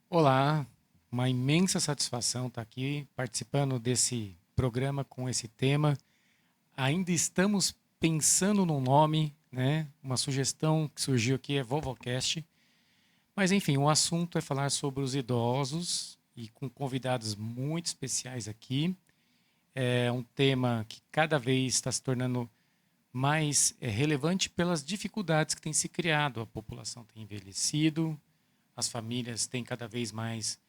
Olá, uma imensa satisfação estar aqui participando desse programa com esse tema. Ainda estamos pensando no nome, né? Uma sugestão que surgiu aqui é Vovocast. Mas enfim, o assunto é falar sobre os idosos e com convidados muito especiais aqui. É um tema que cada vez está se tornando mais relevante pelas dificuldades que tem se criado. A população tem envelhecido, as famílias têm cada vez mais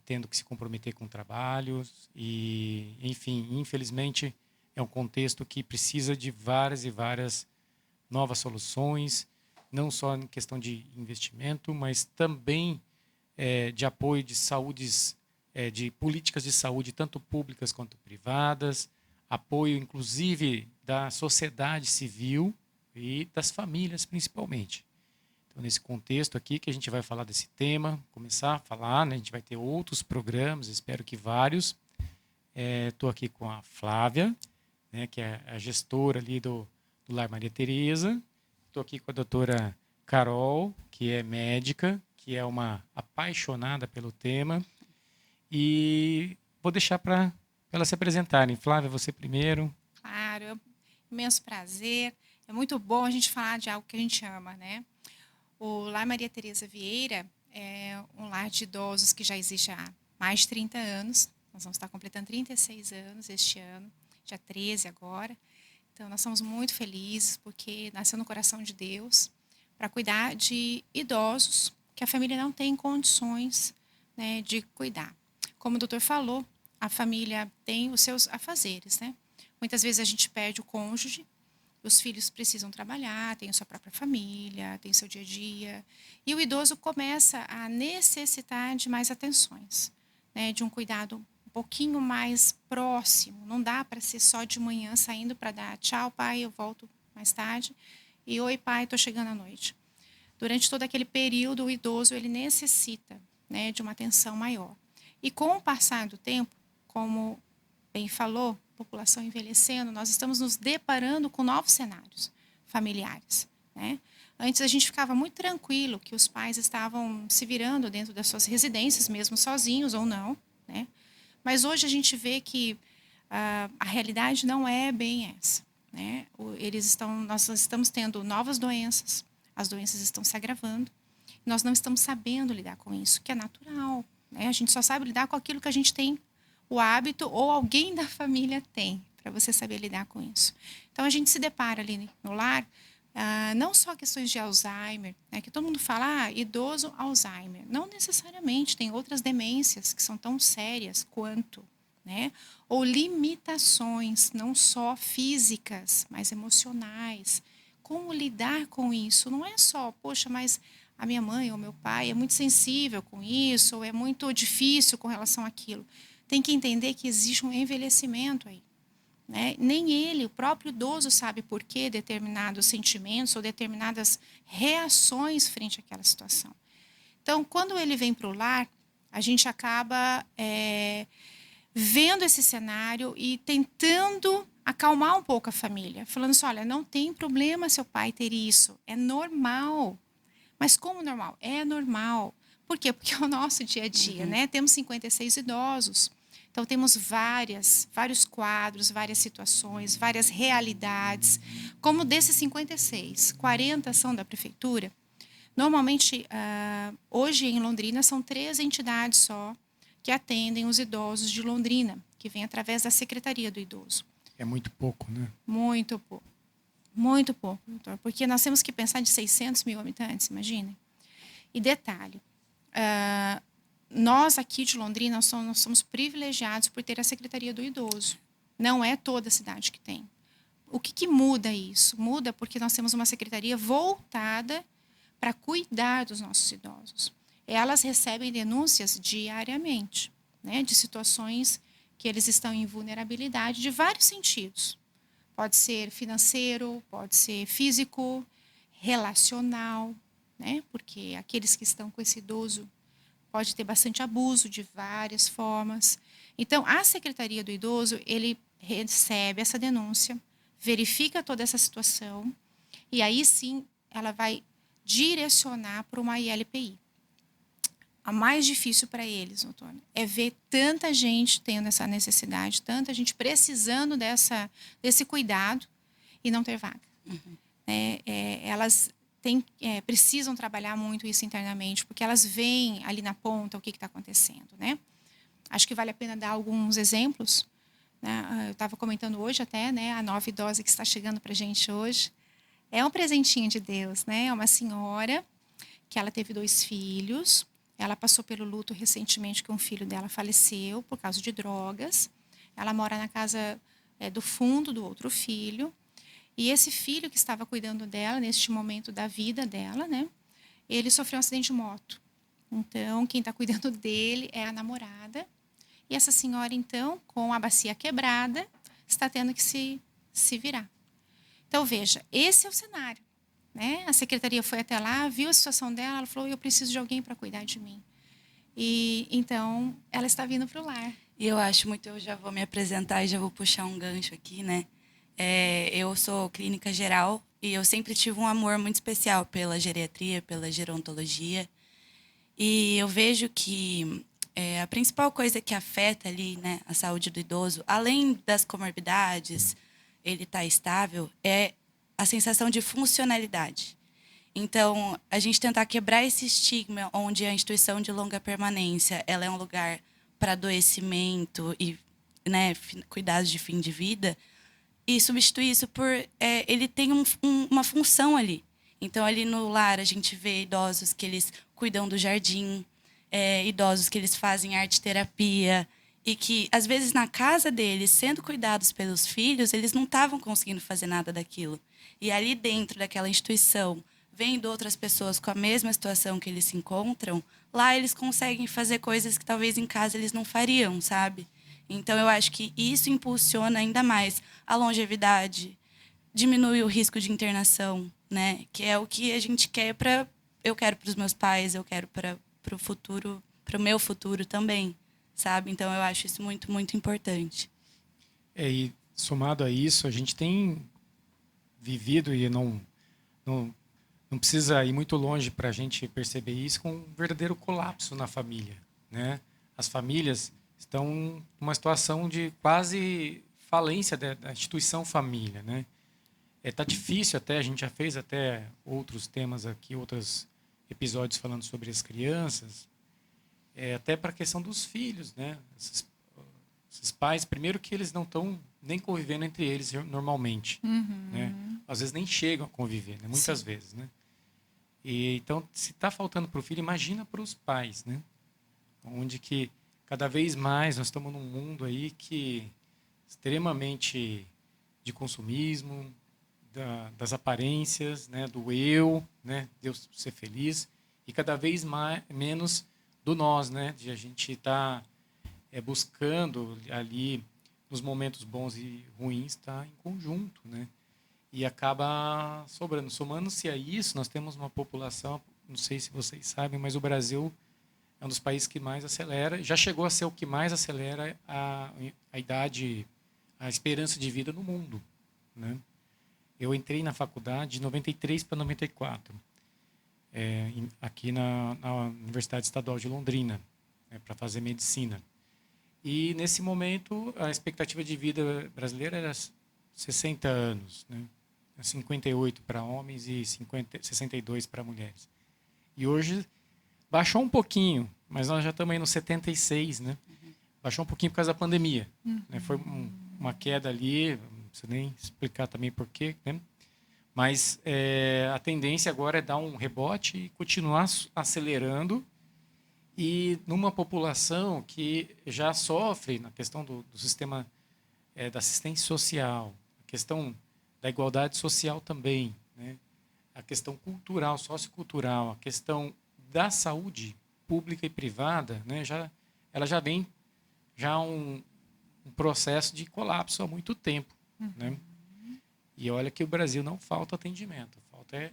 tendo que se comprometer com trabalhos e, enfim, infelizmente é um contexto que precisa de várias e várias novas soluções, não só em questão de investimento, mas também de apoio de saúdes, de políticas de saúde, tanto públicas quanto privadas, apoio inclusive da sociedade civil e das famílias principalmente. Então, nesse contexto aqui que a gente vai falar desse tema, começar a falar, né? A gente vai ter outros programas, espero que vários. Estou aqui com a Flávia, né, que é a gestora ali do Lar Maria Tereza. Estou aqui com a doutora Carol, que é médica, que é uma apaixonada pelo tema. E vou deixar para elas se apresentarem. Flávia, você primeiro. Claro, é um imenso prazer. É muito bom a gente falar de algo que a gente ama, né? O Lar Maria Tereza Vieira é um lar de idosos que já existe há mais de 30 anos. Nós vamos estar completando 36 anos este ano, dia 13 agora. Então, nós somos muito felizes porque nasceu no coração de Deus para cuidar de idosos que a família não tem condições, né, de cuidar. Como o doutor falou, a família tem os seus afazeres, né? Muitas vezes a gente perde o cônjuge, os filhos precisam trabalhar, tem a sua própria família, tem seu dia a dia, e o idoso começa a necessitar de mais atenções, né, de um cuidado um pouquinho mais próximo. Não dá para ser só de manhã saindo para dar tchau, pai, eu volto mais tarde, e oi, pai, estou chegando à noite. Durante todo aquele período, o idoso ele necessita, né, de uma atenção maior. E com o passar do tempo, como bem falou, população envelhecendo, nós estamos nos deparando com novos cenários familiares, né? Antes a gente ficava muito tranquilo que os pais estavam se virando dentro das suas residências, mesmo sozinhos ou não, né? Mas hoje a gente vê que a realidade não é bem essa, né? Nós estamos tendo novas doenças, as doenças estão se agravando, nós não estamos sabendo lidar com isso, que é natural, né? A gente só sabe lidar com aquilo que a gente tem o hábito ou alguém da família tem, para você saber lidar com isso. Então a gente se depara ali no lar, não só questões de Alzheimer, né, que todo mundo fala, idoso, Alzheimer. Não necessariamente, tem outras demências que são tão sérias quanto, né? Ou limitações, não só físicas, mas emocionais. Como lidar com isso? Não é só, poxa, mas a minha mãe ou meu pai é muito sensível com isso, ou é muito difícil com relação àquilo. Tem que entender que existe um envelhecimento aí, né? Nem ele, o próprio idoso, sabe por que determinados sentimentos ou determinadas reações frente àquela situação. Então, quando ele vem para o lar, a gente acaba vendo esse cenário e tentando acalmar um pouco a família, falando assim, olha, não tem problema seu pai ter isso, é normal. Mas como normal? É normal. Por quê? Porque é o nosso dia a dia, Uhum. né? Temos 56 idosos. Então, temos vários quadros, várias situações, várias realidades. Como desses 56, 40 são da prefeitura. Normalmente, hoje em Londrina, são 3 entidades só que atendem os idosos de Londrina, que vem através da Secretaria do Idoso. É muito pouco, né? Muito pouco. Muito pouco, doutor. Porque nós temos que pensar de 600 mil habitantes, imagine. E detalhe, nós aqui de Londrina nós somos privilegiados por ter a Secretaria do Idoso. Não é toda a cidade que tem. O que muda isso? Muda porque nós temos uma secretaria voltada para cuidar dos nossos idosos. Elas recebem denúncias diariamente, né, de situações que eles estão em vulnerabilidade de vários sentidos. Pode ser financeiro, pode ser físico, relacional, né? Porque aqueles que estão com esse idoso pode ter bastante abuso de várias formas. Então, a Secretaria do Idoso, ele recebe essa denúncia, verifica toda essa situação e aí sim ela vai direcionar para uma ILPI. a mais difícil para eles, Antônio, é ver tanta gente tendo essa necessidade, tanta gente precisando desse cuidado e não ter vaga. Elas precisam trabalhar muito isso internamente, porque elas veem ali na ponta o que está acontecendo, né? Acho que vale a pena dar alguns exemplos, né? Eu estava comentando hoje até, né, a nova idosa que está chegando para a gente hoje. É um presentinho de Deus, né? É uma senhora que ela teve 2 filhos. Ela passou pelo luto recentemente que um filho dela faleceu por causa de drogas. Ela mora na casa do fundo do outro filho. E esse filho que estava cuidando dela, neste momento da vida dela, né? Ele sofreu um acidente de moto. Então, quem está cuidando dele é a namorada. E essa senhora, então, com a bacia quebrada, está tendo que se virar. Então, veja, esse é o cenário, né? A secretaria foi até lá, viu a situação dela, ela falou, eu preciso de alguém para cuidar de mim. E, então, ela está vindo para o lar. E eu acho muito, eu já vou me apresentar e já vou puxar um gancho aqui, né? Eu sou clínica geral e eu sempre tive um amor muito especial pela geriatria, pela gerontologia. E eu vejo que a principal coisa que afeta ali, né, a saúde do idoso, além das comorbidades, ele estar estável, é a sensação de funcionalidade. Então, a gente tentar quebrar esse estigma onde a instituição de longa permanência ela é um lugar para adoecimento e, né, cuidados de fim de vida, e substituir isso por ele tem uma função ali. Então, ali no lar, a gente vê idosos que eles cuidam do jardim, idosos que eles fazem arte-terapia, e que, às vezes, na casa deles, sendo cuidados pelos filhos, eles não estavam conseguindo fazer nada daquilo. E ali dentro daquela instituição, vendo outras pessoas com a mesma situação que eles se encontram, lá eles conseguem fazer coisas que talvez em casa eles não fariam, sabe? Então, eu acho que isso impulsiona ainda mais a longevidade, diminui o risco de internação, né? Que é o que a gente quer eu quero para os meus pais, eu quero para o futuro, para o meu futuro também, sabe? Então, eu acho isso muito, muito importante. E somado a isso, a gente tem vivido, e não precisa ir muito longe para a gente perceber isso, com um verdadeiro colapso na família, né? As famílias estão numa situação de quase falência da instituição família, né? Tá difícil até, a gente já fez até outros temas aqui, outros episódios falando sobre as crianças, até para a questão dos filhos, né? Esses pais, primeiro que eles não estão nem convivendo entre eles normalmente, né? Às vezes nem chegam a conviver, né? Muitas vezes, né? E então, se está faltando para o filho, imagina para os pais, né? Onde que cada vez mais nós estamos num mundo aí que extremamente de consumismo, das aparências, né, do eu, né, Deus ser feliz, e cada vez menos do nós, né, de a gente estar buscando ali nos momentos bons e ruins estar em conjunto, né, e acaba sobrando. Somando-se a isso, nós temos uma população, não sei se vocês sabem, mas o Brasil é um dos países que mais acelera, já chegou a ser o que mais acelera a idade, a esperança de vida no mundo, né? Eu entrei na faculdade de 93 para 94, aqui na Universidade Estadual de Londrina, para fazer medicina. E, nesse momento, a expectativa de vida brasileira era 60 anos, né? 58 para homens e 62 para mulheres. E hoje baixou um pouquinho, mas nós já estamos aí no 76, né? Baixou um pouquinho por causa da pandemia. Né? Foi uma queda ali, não preciso nem explicar também por quê, né? Mas a tendência agora é dar um rebote e continuar acelerando. E numa população que já sofre na questão do sistema da assistência social, a questão da igualdade social também, né? A questão cultural, sociocultural, a questão da saúde pública e privada, né? Ela já vem um processo de colapso há muito tempo, né? E olha que o Brasil não falta atendimento, falta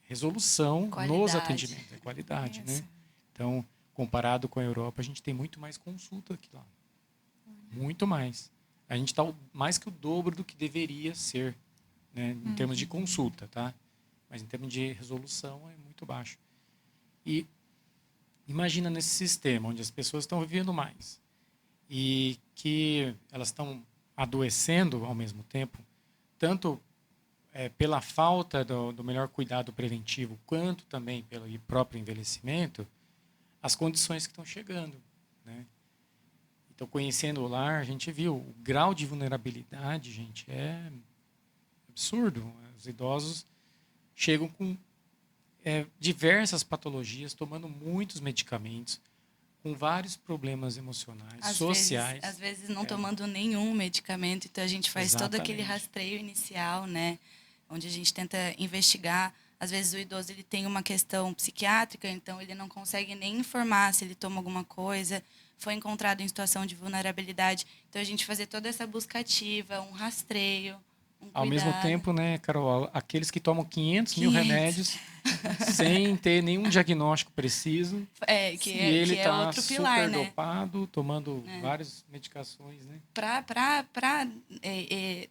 resolução nos atendimentos, qualidade, né? Então, comparado com a Europa, a gente tem muito mais consulta aqui lá, muito mais. A gente está mais que o dobro do que deveria ser, né, em termos de consulta, tá? Mas em termos de resolução é muito baixo. E imagina nesse sistema onde as pessoas estão vivendo mais e que elas estão adoecendo ao mesmo tempo, tanto pela falta do melhor cuidado preventivo, quanto também pelo próprio envelhecimento, as condições que estão chegando, né? Então, conhecendo o lar, a gente viu o grau de vulnerabilidade, gente, é absurdo. Os idosos chegam com diversas patologias, tomando muitos medicamentos, com vários problemas emocionais, sociais. Às vezes não tomando nenhum medicamento, então a gente faz todo aquele Exatamente. rastreio inicial, né? Onde a gente tenta investigar. Às vezes o idoso ele tem uma questão psiquiátrica, então ele não consegue nem informar se ele toma alguma coisa, foi encontrado em situação de vulnerabilidade. Então a gente fazer toda essa busca ativa, um rastreio, um Ao mesmo cuidado. tempo, né, Carol, aqueles que tomam 500 mil 500. remédios sem ter nenhum diagnóstico preciso, Que e ele é está outro pilar, super né? dopado, tomando várias medicações, né?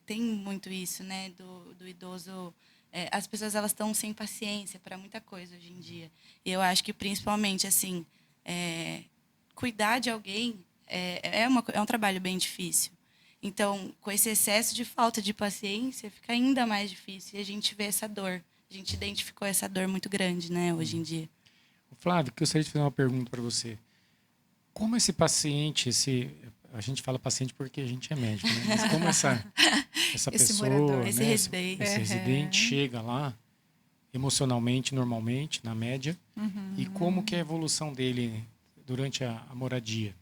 Tem muito isso, né, do idoso. As pessoas elas estão sem paciência para muita coisa hoje em dia. E eu acho que principalmente assim, cuidar de alguém é um trabalho bem difícil. Então, com esse excesso de falta de paciência, fica ainda mais difícil. E a gente vê essa dor. A gente identificou essa dor muito grande, né, hoje em dia. Flávio, eu gostaria de fazer uma pergunta para você. Como esse paciente, a gente fala paciente porque a gente é médico, né? Mas como essa Esse pessoa, morador. Esse né, residente. esse residente chega lá emocionalmente, normalmente, na média, e como que é a evolução dele durante a moradia?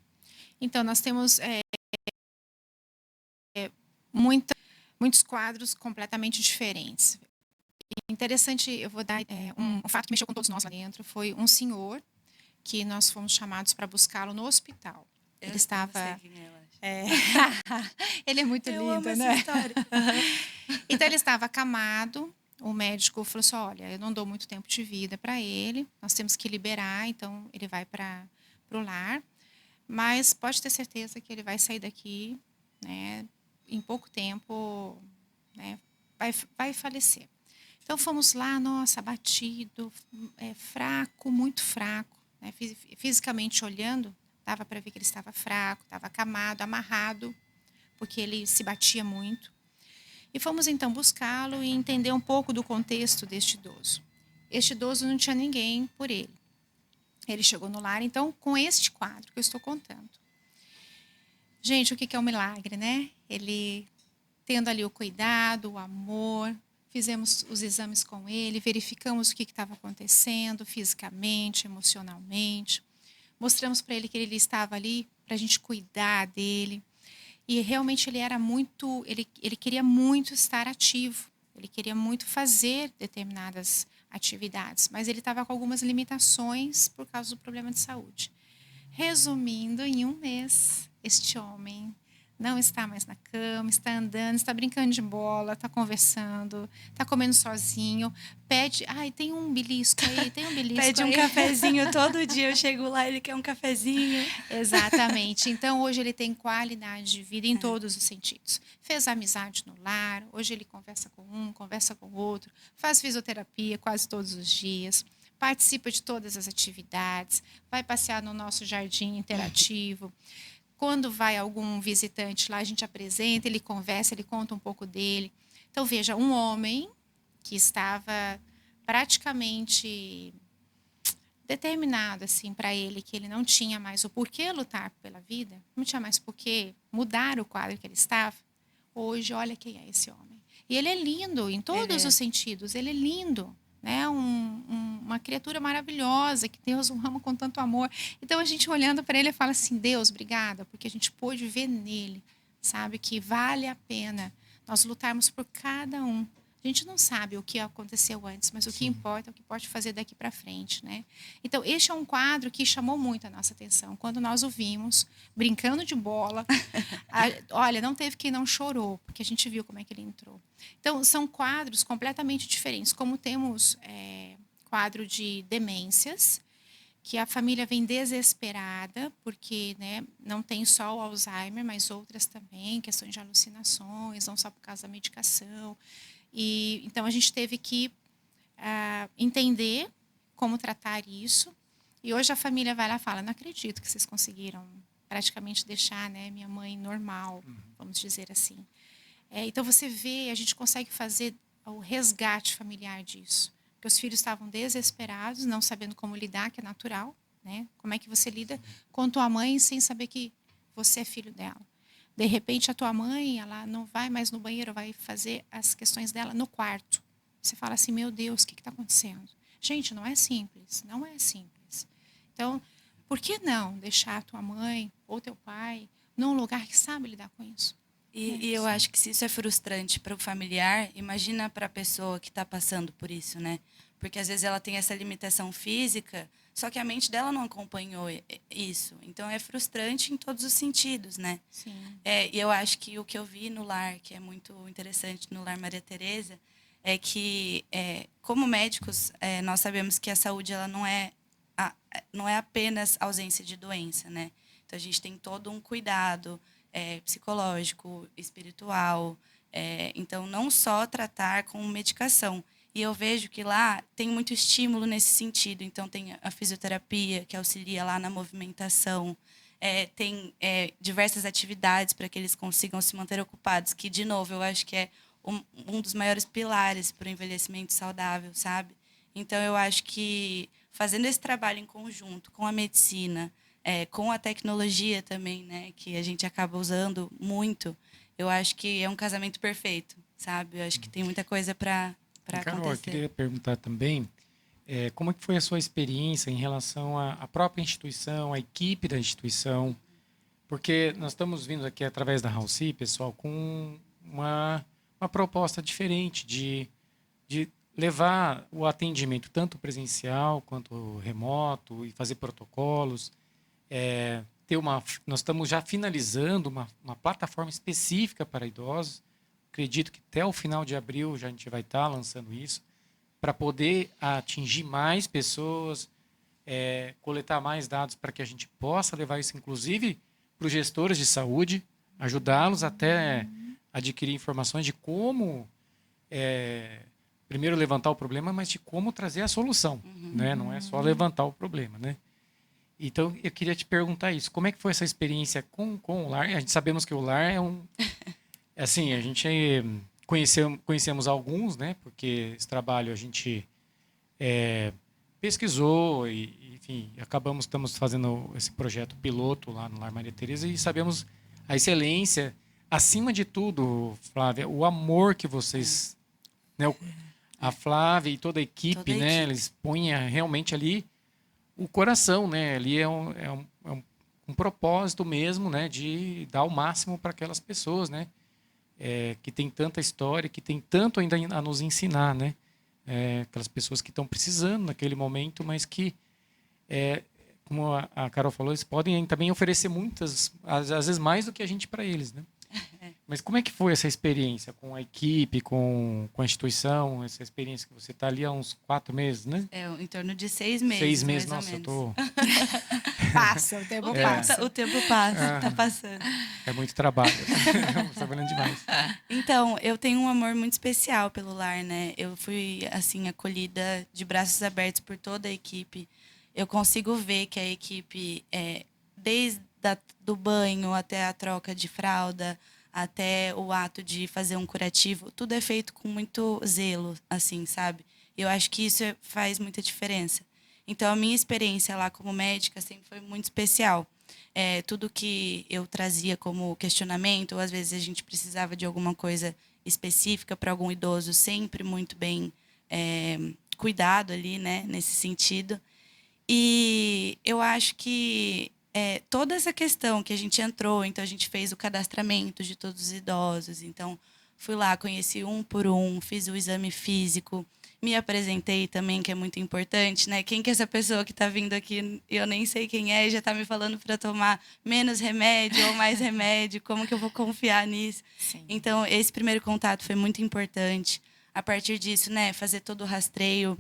Então, nós temos muitos quadros completamente diferentes. Interessante, eu vou dar um fato que mexeu com todos nós lá dentro, foi um senhor que nós fomos chamados para buscá-lo no hospital. Ele estava... Eu sei quem é, eu acho. Ele é muito Eu lindo, amo né? essa história. Então, ele estava acamado. O médico falou assim, olha, eu não dou muito tempo de vida para ele, nós temos que liberar, então ele vai para o lar. Mas pode ter certeza que ele vai sair daqui, né, em pouco tempo, né, vai falecer. Então, fomos lá, nossa, abatido, fraco, muito fraco. Né, fisicamente olhando, dava para ver que ele estava fraco, estava acamado, amarrado, porque ele se batia muito. E fomos então buscá-lo e entender um pouco do contexto deste idoso. Este idoso não tinha ninguém por ele. Ele chegou no lar, então, com este quadro que eu estou contando. Gente, o que é um milagre, né? Ele tendo ali o cuidado, o amor, fizemos os exames com ele, verificamos o que estava acontecendo fisicamente, emocionalmente. Mostramos para ele que ele estava ali para a gente cuidar dele. E realmente ele era muito, ele queria muito estar ativo, ele queria muito fazer determinadas atividades, mas ele estava com algumas limitações por causa do problema de saúde. Resumindo, em um mês, este homem não está mais na cama, está andando, está brincando de bola, está conversando, está comendo sozinho, pede, ai, tem um belisco aí, tem um belisco Pede um aí. cafezinho todo dia, eu chego lá, ele quer um cafezinho. Exatamente. Então, hoje ele tem qualidade de vida em todos os sentidos. Fez amizade no lar, hoje ele conversa com um, conversa com o outro, faz fisioterapia quase todos os dias, participa de todas as atividades, vai passear no nosso jardim interativo. Quando vai algum visitante lá, a gente apresenta, ele conversa, ele conta um pouco dele. Então, veja, um homem que estava praticamente determinado assim para ele que ele não tinha mais o porquê lutar pela vida, não tinha mais porquê mudar o quadro que ele estava. Hoje, olha quem é esse homem. E ele é lindo em todos os sentidos, ele é lindo, né? Uma criatura maravilhosa que Deus o ama com tanto amor. Então a gente olhando para ele fala assim, Deus, obrigada, porque a gente pôde ver nele, sabe, que vale a pena nós lutarmos por cada um. A gente não sabe o que aconteceu antes, mas o que importa é o que pode fazer daqui para frente, né? Então, este é um quadro que chamou muito a nossa atenção. Quando nós o vimos, brincando de bola, olha, não teve quem não chorou, porque a gente viu como é que ele entrou. Então, são quadros completamente diferentes. Como temos quadro de demências, que a família vem desesperada, porque né, não tem só o Alzheimer, mas outras também, questões de alucinações, não só por causa da medicação. E então a gente teve que entender como tratar isso. E hoje a família vai lá e fala, não acredito que vocês conseguiram praticamente deixar, né, minha mãe normal, vamos dizer assim. Então você vê, a gente consegue fazer o resgate familiar disso. Porque os filhos estavam desesperados, não sabendo como lidar, que é natural, né? Como é que você lida com tua mãe sem saber que você é filho dela? De repente, a tua mãe, ela não vai mais no banheiro, vai fazer as questões dela no quarto. Você fala assim, meu Deus, o que está acontecendo? Gente, não é simples, não é simples. Então, por que não deixar a tua mãe ou teu pai num lugar que sabe lidar com isso? E eu acho que se isso é frustrante para o familiar, imagina para a pessoa que está passando por isso, né? Porque às vezes ela tem essa limitação física, só que a mente dela não acompanhou isso. Então é frustrante em todos os sentidos, né? Sim. E eu acho que o que eu vi no lar, que é muito interessante no Lar Maria Teresa, é que, como médicos, nós sabemos que a saúde ela não é apenas ausência de doença, né? Então a gente tem todo um cuidado psicológico, espiritual. Então, não só tratar com medicação. E eu vejo que lá tem muito estímulo nesse sentido. Então, tem a fisioterapia, que auxilia lá na movimentação. Tem diversas atividades para que eles consigam se manter ocupados, que, de novo, eu acho que é um dos maiores pilares para o envelhecimento saudável, sabe? Então, eu acho que fazendo esse trabalho em conjunto com a medicina, com a tecnologia também, né, que a gente acaba usando muito, eu acho que é um casamento perfeito, sabe? Eu acho que tem muita coisa para Carol, acontecer. eu queria perguntar também como é que foi a sua experiência em relação à própria instituição, à equipe da instituição, porque nós estamos vindo aqui através da Halsey, pessoal, com uma proposta diferente de levar o atendimento tanto presencial quanto remoto e fazer protocolos. Nós estamos já finalizando uma plataforma específica para idosos. Acredito que até o final de abril já a gente vai estar lançando isso, para poder atingir mais pessoas, coletar mais dados para que a gente possa levar isso, inclusive, para os gestores de saúde, ajudá-los até adquirir informações de como, primeiro, levantar o problema, mas de como trazer a solução. Né? Não é só levantar o problema, né? Então, eu queria te perguntar isso. Como é que foi essa experiência com o lar? A gente sabemos que o lar é um... Assim, a gente conhecemos alguns, né? Porque esse trabalho a gente pesquisou e, enfim, estamos fazendo esse projeto piloto lá no Lar Maria Teresa e sabemos a excelência, acima de tudo, Flávia, o amor que vocês... Né, a Flávia e toda a equipe, né? Eles põem realmente ali o coração, né? Ali é um propósito mesmo, né? De dar o máximo para aquelas pessoas, né? Que tem tanta história, que tem tanto ainda a nos ensinar, né? Aquelas pessoas que estão precisando naquele momento, mas que, como a Carol falou, eles podem também oferecer muitas, às vezes mais do que a gente para eles, né? Mas como é que foi essa experiência com a equipe, com a instituição, essa experiência que você está ali há uns 4 meses, né? Em torno de 6 meses, 6 meses, mais nossa, ou menos. Passa, o tempo passa. O tempo passa, está passando. É muito trabalho. Estou trabalhando demais. Então, eu tenho um amor muito especial pelo lar, né? Eu fui, assim, acolhida de braços abertos por toda a equipe. Eu consigo ver que a equipe, desde do banho até a troca de fralda, até o ato de fazer um curativo, tudo é feito com muito zelo, assim, sabe? Eu acho que isso faz muita diferença. Então, a minha experiência lá como médica sempre foi muito especial. Tudo que eu trazia como questionamento, ou às vezes a gente precisava de alguma coisa específica para algum idoso, sempre muito bem cuidado ali, né, nesse sentido. E eu acho que toda essa questão que a gente entrou, então a gente fez o cadastramento de todos os idosos, então fui lá, conheci um por um, fiz o exame físico, me apresentei também, que é muito importante, né? Quem que é essa pessoa que está vindo aqui, eu nem sei quem é, e já está me falando para tomar menos remédio ou mais remédio, como que eu vou confiar nisso? Sim. Então, esse primeiro contato foi muito importante. A partir disso, né, fazer todo o rastreio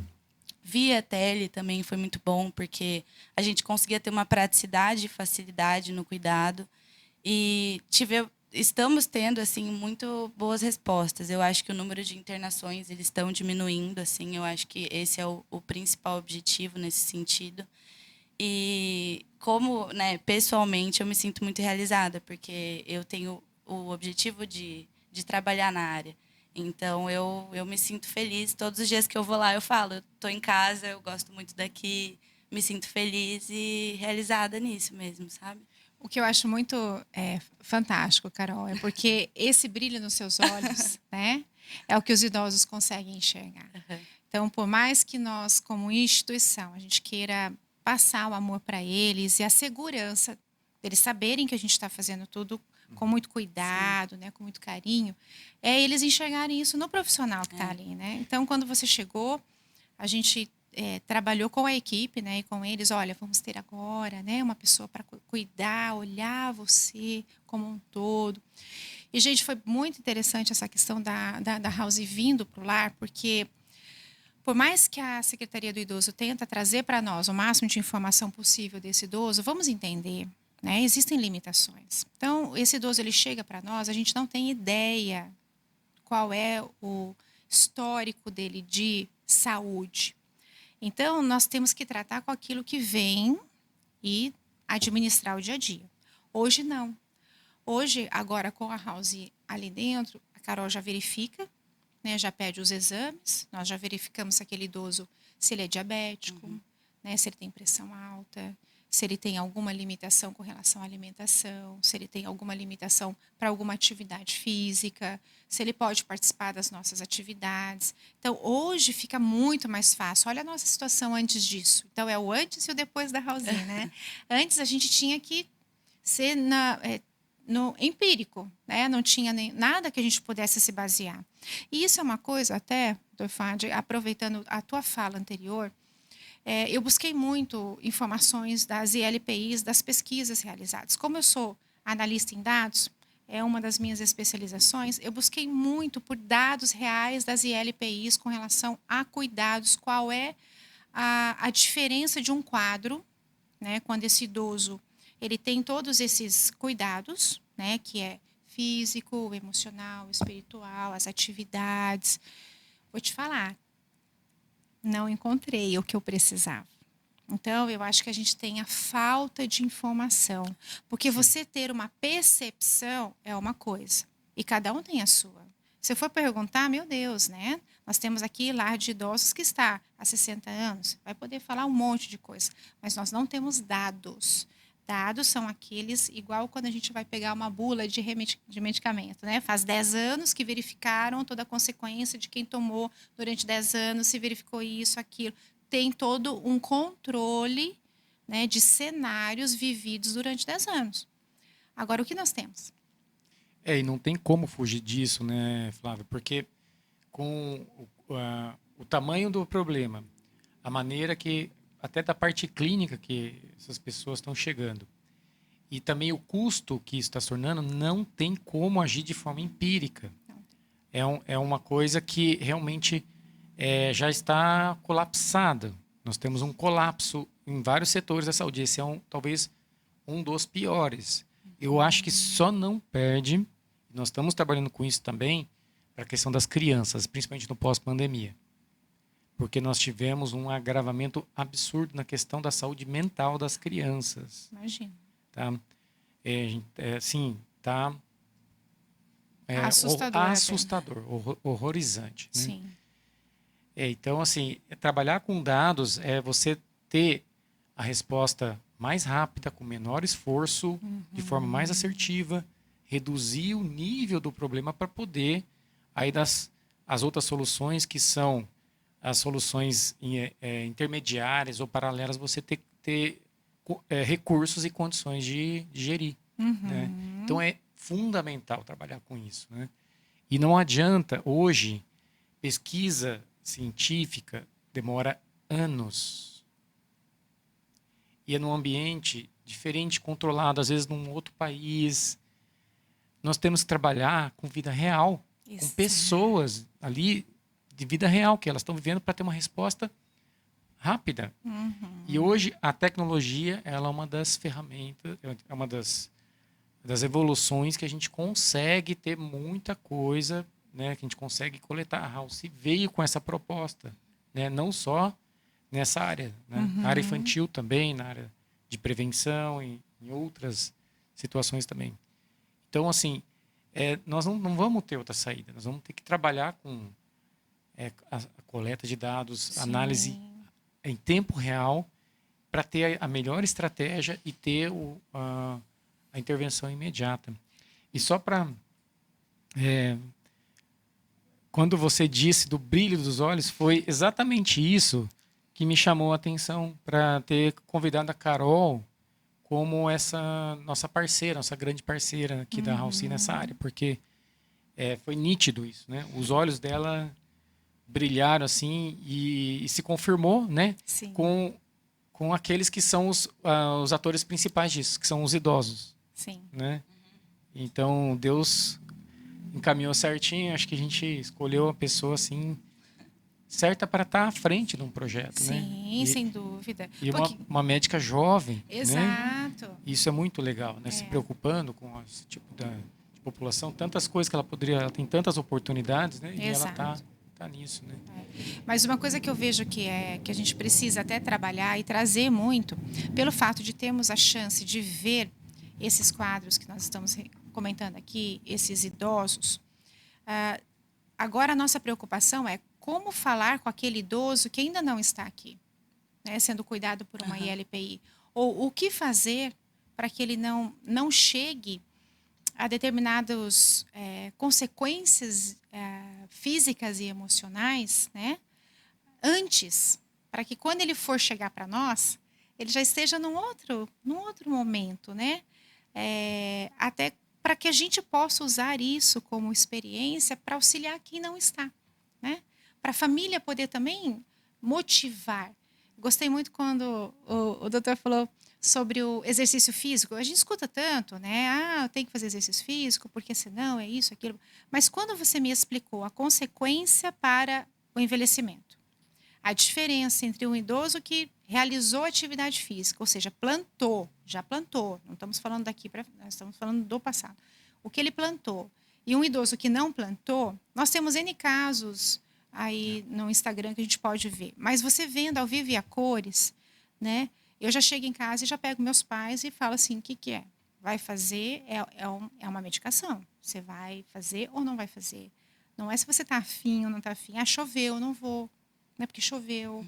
via tele também foi muito bom, porque a gente conseguia ter uma praticidade e facilidade no cuidado. E estamos tendo assim muito boas respostas. Eu acho que o número de internações eles estão diminuindo, assim. Eu acho que esse é o principal objetivo nesse sentido. E como, né, pessoalmente, eu me sinto muito realizada, porque eu tenho o objetivo de trabalhar na área. Então, eu me sinto feliz. Todos os dias que eu vou lá, eu falo, eu estou em casa, eu gosto muito daqui, me sinto feliz e realizada nisso mesmo, sabe? O que eu acho muito fantástico, Carol, é porque esse brilho nos seus olhos, né, é o que os idosos conseguem enxergar. Uhum. Então, por mais que nós, como instituição, a gente queira passar o amor para eles e a segurança deles saberem que a gente está fazendo tudo com muito cuidado, né, com muito carinho, é eles enxergarem isso no profissional que está ali, né? Então, quando você chegou, a gente trabalhou com a equipe, né, e com eles, olha, vamos ter agora, né, uma pessoa para cuidar, olhar você como um todo. E, gente, foi muito interessante essa questão da House vindo para o lar, porque por mais que a Secretaria do Idoso tenta trazer para nós o máximo de informação possível desse idoso, vamos entender, né, existem limitações. Então, esse idoso ele chega para nós, a gente não tem ideia qual é o histórico dele de saúde. Então, nós temos que tratar com aquilo que vem e administrar o dia a dia. Hoje, não. Hoje, agora com a House ali dentro, a Carol já verifica, né, já pede os exames, nós já verificamos se aquele idoso, se ele é diabético, né, se ele tem pressão alta, se ele tem alguma limitação com relação à alimentação, se ele tem alguma limitação para alguma atividade física, se ele pode participar das nossas atividades. Então, hoje fica muito mais fácil. Olha a nossa situação antes disso. Então, é o antes e o depois da House, né? Antes, a gente tinha que ser no empírico, né? Não tinha nem nada que a gente pudesse se basear. E isso é uma coisa, até, Dr. Fad, aproveitando a tua fala anterior, eu busquei muito informações das ILPIs, das pesquisas realizadas. Como eu sou analista em dados, é uma das minhas especializações, eu busquei muito por dados reais das ILPIs com relação a cuidados, qual é a diferença de um quadro, né, quando esse idoso ele tem todos esses cuidados, né, que é físico, emocional, espiritual, as atividades. Vou te falar, não encontrei o que eu precisava. Então, eu acho que a gente tem a falta de informação. Porque você ter uma percepção é uma coisa. E cada um tem a sua. Se eu for perguntar, meu Deus, né? Nós temos aqui lar de idosos que está há 60 anos. Vai poder falar um monte de coisa. Mas nós não temos dados. Dados são aqueles, igual quando a gente vai pegar uma bula de medicamento, né? Faz 10 anos que verificaram toda a consequência de quem tomou durante 10 anos, se verificou isso, aquilo. Tem todo um controle, né, de cenários vividos durante 10 anos. Agora, o que nós temos? E não tem como fugir disso, né, Flávia? Porque com o tamanho do problema, a maneira que, até da parte clínica que essas pessoas estão chegando, e também o custo que isso está se tornando, não tem como agir de forma empírica. É uma coisa que realmente já está colapsada. Nós temos um colapso em vários setores da saúde. Esse é talvez um dos piores. Eu acho que só não perde, nós estamos trabalhando com isso também, para a questão das crianças, principalmente no pós-pandemia. Porque nós tivemos um agravamento absurdo na questão da saúde mental das crianças. Imagina. Tá? Assim, tá assustador, horrorizante. Né? Sim. Então, assim, trabalhar com dados é você ter a resposta mais rápida, com menor esforço, de forma mais assertiva, reduzir o nível do problema para poder, aí as outras soluções, que são as soluções intermediárias ou paralelas, você ter recursos e condições de gerir. Né? Então, é fundamental trabalhar com isso. Né? E não adianta, hoje, pesquisa científica demora anos. E é num ambiente diferente, controlado, às vezes num outro país. Nós temos que trabalhar com vida real, com pessoas ali de vida real, que elas estão vivendo, para ter uma resposta rápida. E hoje a tecnologia ela é uma das ferramentas, é uma das evoluções que a gente consegue ter muita coisa, né, que a gente consegue coletar. A House veio com essa proposta, né, não só nessa área, né? Na área infantil também, na área de prevenção e em outras situações também. Então, assim, nós não vamos ter outra saída. Nós vamos ter que trabalhar com a coleta de dados, Sim. análise em tempo real, para ter a melhor estratégia e ter a intervenção imediata. E só para... quando você disse do brilho dos olhos, foi exatamente isso que me chamou a atenção para ter convidado a Carol como essa nossa parceira, nossa grande parceira aqui da Halsey nessa área, porque foi nítido isso, né? Os olhos dela brilharam assim e se confirmou, né? Sim. Com aqueles que são os atores principais disso, que são os idosos, Sim. né? Então Deus encaminhou certinho, acho que a gente escolheu a pessoa assim certa para estar à frente de um projeto, né? Sim, sem dúvida. E Porque... uma médica jovem, né? Exato. Isso é muito legal, né? Se preocupando com esse tipo de população, tantas coisas que ela tem tantas oportunidades, né? E Exato. ela tá nisso, né? Mas uma coisa que eu vejo que a gente precisa até trabalhar e trazer muito, pelo fato de termos a chance de ver esses quadros que nós estamos comentando aqui, esses idosos, agora a nossa preocupação é como falar com aquele idoso que ainda não está aqui, né, sendo cuidado por uma ILPI. Ou o que fazer para que ele não chegue a determinadas consequências físicas e emocionais, né, antes, para que quando ele for chegar para nós, ele já esteja num outro momento, né? Até para que a gente possa usar isso como experiência para auxiliar quem não está, né? Para a família poder também motivar. Gostei muito quando o doutor falou sobre o exercício físico. A gente escuta tanto, né? Eu tenho que fazer exercício físico, porque senão é isso, aquilo. Mas quando você me explicou a consequência para o envelhecimento, a diferença entre um idoso que realizou atividade física, ou seja, já plantou, não estamos falando nós estamos falando do passado, o que ele plantou, e um idoso que não plantou, nós temos N casos aí no Instagram que a gente pode ver. Mas você vendo ao vivo e a cores, né? Eu já chego em casa e já pego meus pais e falo assim, o que é? Vai fazer, é uma medicação. Você vai fazer ou não vai fazer? Não é se você está afim ou não está afim. Choveu, não vou. Não é porque choveu.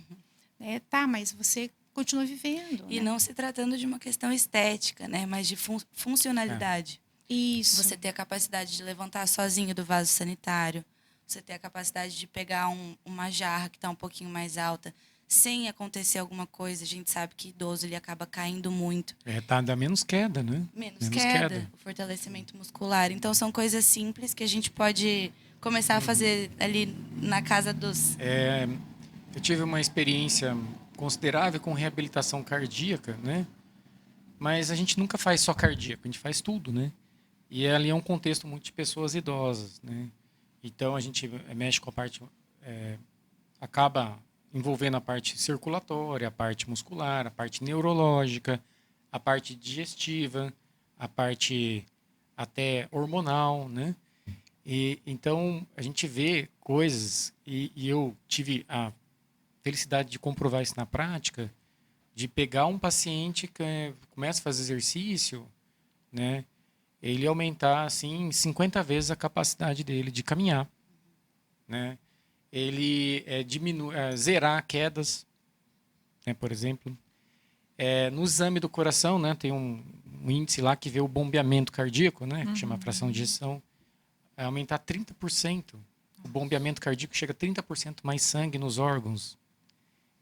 Tá, mas você continua vivendo. E né? não se tratando de uma questão estética, né? Mas de funcionalidade. Isso. Você ter a capacidade de levantar sozinho do vaso sanitário. Você ter a capacidade de pegar uma jarra que está um pouquinho mais alta, sem acontecer alguma coisa. A gente sabe que idoso ele acaba caindo muito. Dá menos queda, né? Menos queda, o fortalecimento muscular. Então, são coisas simples que a gente pode começar a fazer ali na casa dos... Eu tive uma experiência considerável com reabilitação cardíaca, né? Mas a gente nunca faz só cardíaco, a gente faz tudo, né? E ali é um contexto muito de pessoas idosas, né? Então, a gente mexe com a parte... acaba envolvendo a parte circulatória, a parte muscular, a parte neurológica, a parte digestiva, a parte até hormonal, né? E então a gente vê coisas e eu tive a felicidade de comprovar isso na prática, de pegar um paciente que começa a fazer exercício, né? Ele aumentar assim 50 vezes a capacidade dele de caminhar, né? Ele zerar quedas, né, por exemplo. No exame do coração, né, tem um índice lá que vê o bombeamento cardíaco, né, que chama fração de ejeção, aumentar 30%. O bombeamento cardíaco chega a 30% mais sangue nos órgãos.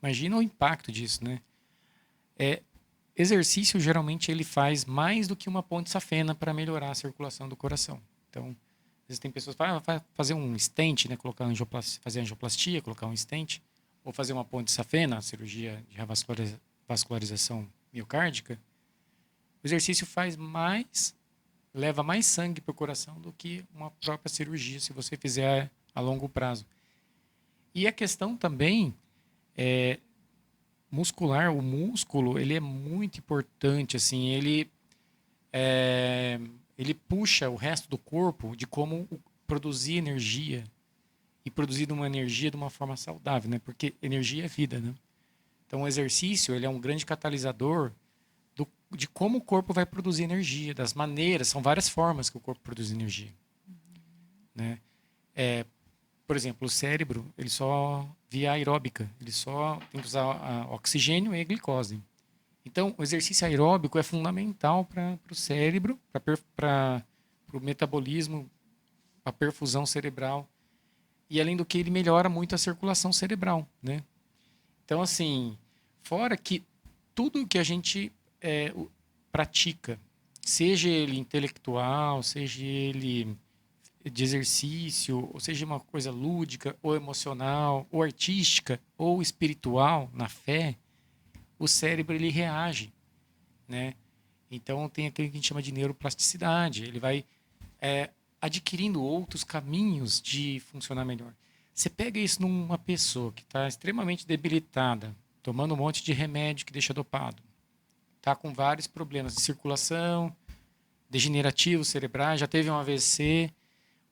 Imagina o impacto disso, né? Exercício, geralmente, ele faz mais do que uma ponte safena para melhorar a circulação do coração. Então, existem pessoas que vai fazer um stent, né, fazer angioplastia, colocar um stent, ou fazer uma ponte safena, a cirurgia de vascularização miocárdica. O exercício leva mais sangue para o coração do que uma própria cirurgia, se você fizer a longo prazo. E a questão também muscular, o músculo, ele é muito importante, assim, ele puxa o resto do corpo de como produzir energia e produzir uma energia de uma forma saudável, né? Porque energia é vida, né? Então, o exercício ele é um grande catalisador de como o corpo vai produzir energia, das maneiras, são várias formas que o corpo produz energia. Né? Por exemplo, o cérebro, ele só via aeróbica, ele só tem que usar oxigênio e glicose. Então, o exercício aeróbico é fundamental para o cérebro, para o metabolismo, para a perfusão cerebral. E, além do que, ele melhora muito a circulação cerebral. Né? Então, assim, fora que tudo que a gente pratica, seja ele intelectual, seja ele de exercício, ou seja uma coisa lúdica, ou emocional, ou artística, ou espiritual, na fé, o cérebro ele reage, né? Então tem aquilo que a gente chama de neuroplasticidade, ele vai adquirindo outros caminhos de funcionar melhor. Você pega isso numa pessoa que está extremamente debilitada, tomando um monte de remédio que deixa dopado, está com vários problemas de circulação, degenerativos cerebrais, já teve um AVC.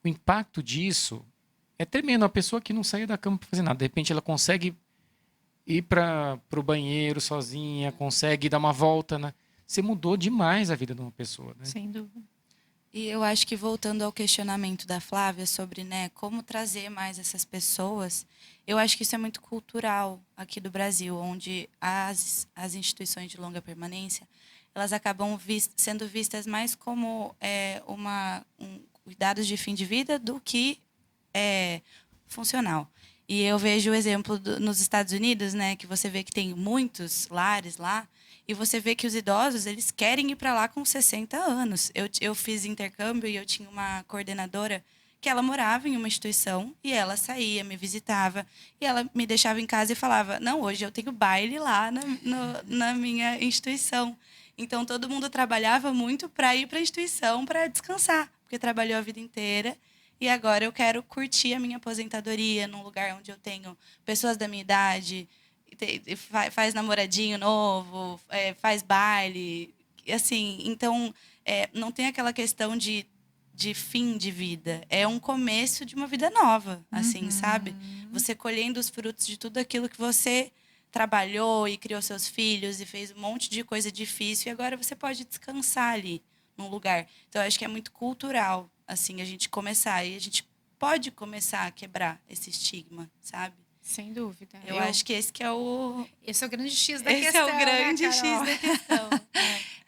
O impacto disso é tremendo. A pessoa que não saía da cama para fazer nada, de repente ela consegue ir para o banheiro sozinha, consegue dar uma volta. Né? Você mudou demais a vida de uma pessoa. Né? Sem dúvida. E eu acho que, voltando ao questionamento da Flávia sobre, né, como trazer mais essas pessoas, eu acho que isso é muito cultural aqui do Brasil, onde as instituições de longa permanência elas acabam sendo vistas mais como cuidados de fim de vida do que funcional. E eu vejo o exemplo nos Estados Unidos, né, que você vê que tem muitos lares lá, e você vê que os idosos eles querem ir para lá com 60 anos. Eu fiz intercâmbio e eu tinha uma coordenadora que ela morava em uma instituição e ela saía, me visitava, e ela me deixava em casa e falava, não, hoje eu tenho baile lá na minha instituição. Então, todo mundo trabalhava muito para ir para a instituição para descansar, porque trabalhou a vida inteira. E agora eu quero curtir a minha aposentadoria num lugar onde eu tenho pessoas da minha idade, faz namoradinho novo, faz baile. Assim, então, não tem aquela questão de fim de vida. É um começo de uma vida nova, assim, sabe? Você colhendo os frutos de tudo aquilo que você trabalhou e criou seus filhos e fez um monte de coisa difícil e agora você pode descansar ali num lugar. Então, eu acho que é muito cultural, assim, a gente começar. E a gente pode começar a quebrar esse estigma, sabe? Sem dúvida. Eu acho que esse é o grande X da esse questão. Esse é o grande né, X da questão.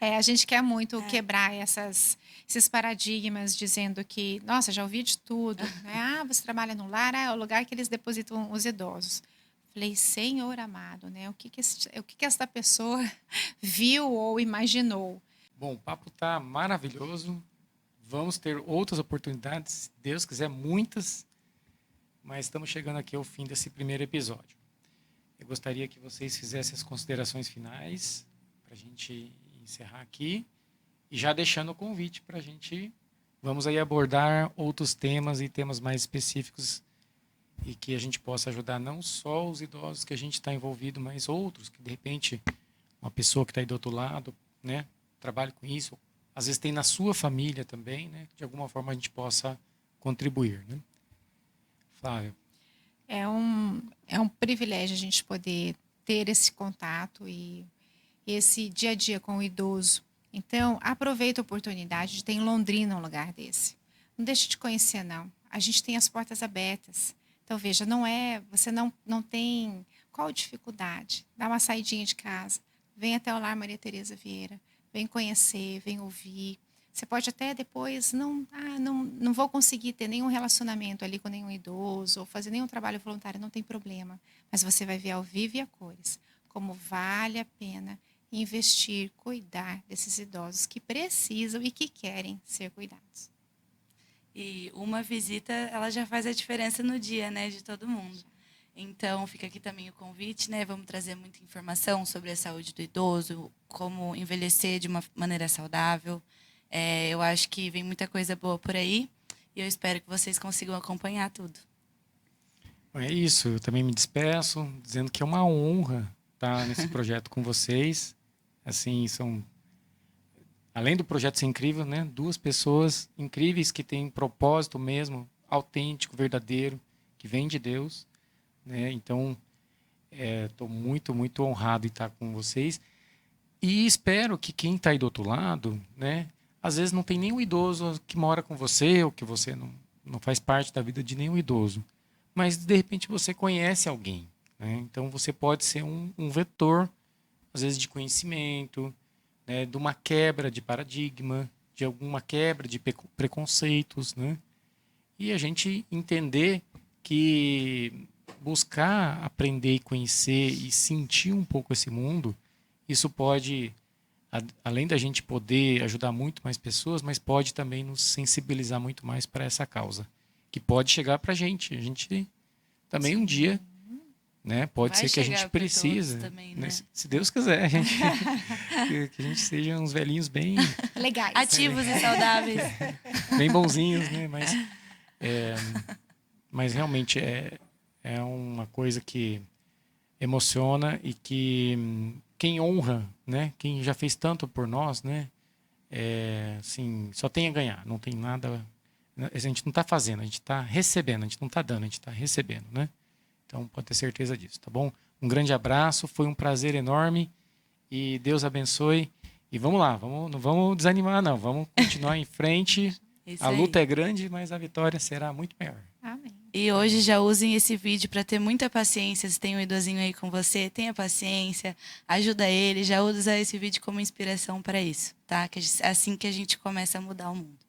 A gente quer muito quebrar esses paradigmas, dizendo que, nossa, já ouvi de tudo. Né? Você trabalha no lar, é o lugar que eles depositam os idosos. Falei, Senhor amado, né? O que essa pessoa viu ou imaginou? Bom, o papo está maravilhoso. Vamos ter outras oportunidades, se Deus quiser, muitas. Mas estamos chegando aqui ao fim desse primeiro episódio. Eu gostaria que vocês fizessem as considerações finais para a gente encerrar aqui. E já deixando o convite para a gente... Vamos aí abordar outros temas e temas mais específicos e que a gente possa ajudar não só os idosos que a gente está envolvido, mas outros que, de repente, uma pessoa que está aí do outro lado, né, trabalha com isso, às vezes tem na sua família também, né, de alguma forma a gente possa contribuir. Né? Flávia. É um privilégio a gente poder ter esse contato e esse dia a dia com o idoso. Então, aproveita a oportunidade de ter em Londrina um lugar desse. Não deixe de conhecer, não. A gente tem as portas abertas. Então, veja, você não tem qual dificuldade. Dá uma saidinha de casa, vem até o Lar Maria Tereza Vieira, vem conhecer, vem ouvir. Você pode até depois, não vou conseguir ter nenhum relacionamento ali com nenhum idoso ou fazer nenhum trabalho voluntário, não tem problema. Mas você vai ver ao vivo e a cores como vale a pena investir, cuidar desses idosos que precisam e que querem ser cuidados. E uma visita, ela já faz a diferença no dia, né, de todo mundo. Então, fica aqui também o convite, né? Vamos trazer muita informação sobre a saúde do idoso, como envelhecer de uma maneira saudável. Eu acho que vem muita coisa boa por aí e eu espero que vocês consigam acompanhar tudo. É isso, eu também me despeço, dizendo que é uma honra estar nesse projeto com vocês. Assim, além do projeto ser incrível, né? 2 pessoas incríveis que têm propósito mesmo, autêntico, verdadeiro, que vem de Deus. Né? Então, Estou muito, muito honrado em estar com vocês. E espero que quem está aí do outro lado, né? Às vezes não tem nenhum idoso que mora com você, ou que você não faz parte da vida de nenhum idoso. Mas, de repente, você conhece alguém, né? Então, você pode ser um vetor, às vezes, de conhecimento, né? De uma quebra de paradigma, de alguma quebra de preconceitos, né? E a gente entender que buscar aprender e conhecer e sentir um pouco esse mundo, isso pode, além da gente poder ajudar muito mais pessoas, mas pode também nos sensibilizar muito mais para essa causa, que pode chegar para a gente. A gente também um dia, né? Pode Vai ser que a gente chegar pra precise, todos também, né? né? Se Deus quiser, a gente, que a gente seja uns velhinhos bem, Legais. Ativos e saudáveis. bem bonzinhos, né? Mas realmente é uma coisa que emociona e que quem honra, né? Quem já fez tanto por nós, né? Assim, só tem a ganhar, não tem nada. A gente não está fazendo, a gente está recebendo, a gente não está dando, a gente está recebendo, né? Então pode ter certeza disso, tá bom? Um grande abraço, foi um prazer enorme e Deus abençoe. E vamos lá, não vamos desanimar, não, vamos continuar em frente. Isso A luta aí. é grande, mas a vitória será muito maior. Amém. E hoje já usem esse vídeo para ter muita paciência. Se tem um idosinho aí com você, tenha paciência, ajuda ele, já usa esse vídeo como inspiração para isso, tá? Que é assim que a gente começa a mudar o mundo.